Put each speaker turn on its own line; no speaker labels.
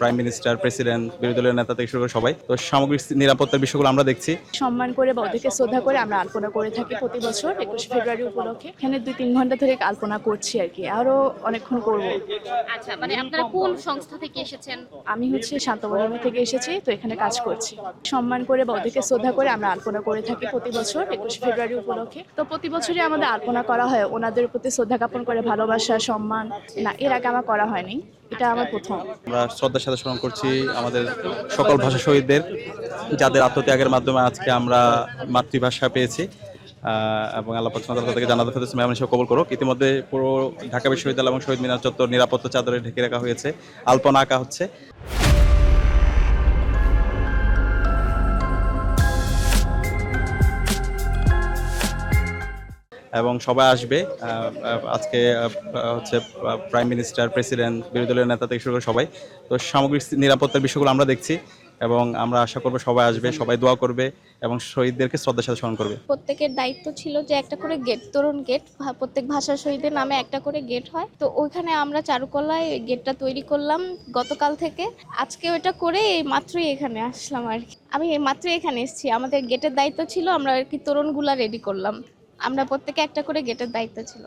Prime minister, president, বিরোধী দলীয় নেতা থেকে শুরু করে সবাই। তো সামগ্রিক নিরাপত্তার বিষয়গুলো আমরা দেখছি।
সম্মান করে বা ওদেরকে শ্রদ্ধা করে আমরা আলপনা করে থাকি প্রতি বছর 21শে ফেব্রুয়ারি উপলক্ষে। এখানে 2-3 ঘন্টা ধরে আলপনা করছি আর কি, আরো অনেকক্ষণ করব।
আচ্ছা, মানে আপনারা কোন সংস্থা থেকে এসেছেন?
আমি হচ্ছে শান্তবনী থেকে এসেছি, তো এখানে কাজ করছি। সম্মান করে বা ওদেরকে শ্রদ্ধা করে আমরা আলপনা করে থাকি প্রতি বছর 21শে ফেব্রুয়ারি উপলক্ষে। তো প্রতি বছরই আমাদের আলপনা করা হয় ওনাদের প্রতি শ্রদ্ধা জ্ঞাপন করে, ভালোবাসা, সম্মান। না, এর আগে আমার করা হয়নি, এটা আমার প্রথম।
আমরা শ্রদ্ধার সাথে স্মরণ করছি আমাদের সকল ভাষা শহীদদের, যাদের আত্মত্যাগের মাধ্যমে আজকে আমরা মাতৃভাষা পেয়েছি। এবং আল্লাহ পাক সুবহানাহু ওয়া তাআলা থেকে জান্নাতুল ফেরদৌস মেহমান হিসেবে কবুল করুক। ইতিমধ্যে পুরো ঢাকা বিশ্ববিদ্যালয় এবং শহীদ মিনার চত্বর নিরাপত্তা চাদরে ঢেকে রাখা হয়েছে, আলপনা আঁকা হচ্ছে। এবং সবাই আসবে আজকে হচ্ছে প্রাইম মিনিস্টার, প্রেসিডেন্ট, বিরোধী দলীয় নেতা থেকে শুরু করে সবাই। তো সামগ্রিক নিরাপত্তার বিষয়গুলো আমরা দেখছি এবং আমরা আশা করব সবাই আসবে, সবাই দোয়া করবে এবং শহীদদেরকে শ্রদ্ধার সাথে স্মরণ করবে।
প্রত্যেকের দায়িত্ব ছিল যে একটা করে গেট, তরুণ গেট, প্রত্যেক ভাষা শহীদের নামে একটা করে গেট হয়। তো ওইখানে আমরা চারুকলায় গেটটা তৈরি করলাম গতকাল থেকে। আজকে ওইটা করে এই মাত্রই এখানে আসলাম আর কি। আমি এই মাত্রই এখানে এসেছি, আমাদের গেটের দায়িত্ব ছিল, আমরা আর কি তরুণগুলা রেডি করলাম। আমরা প্রত্যেকে একটা করে গেটের দায়িত্ব ছিল।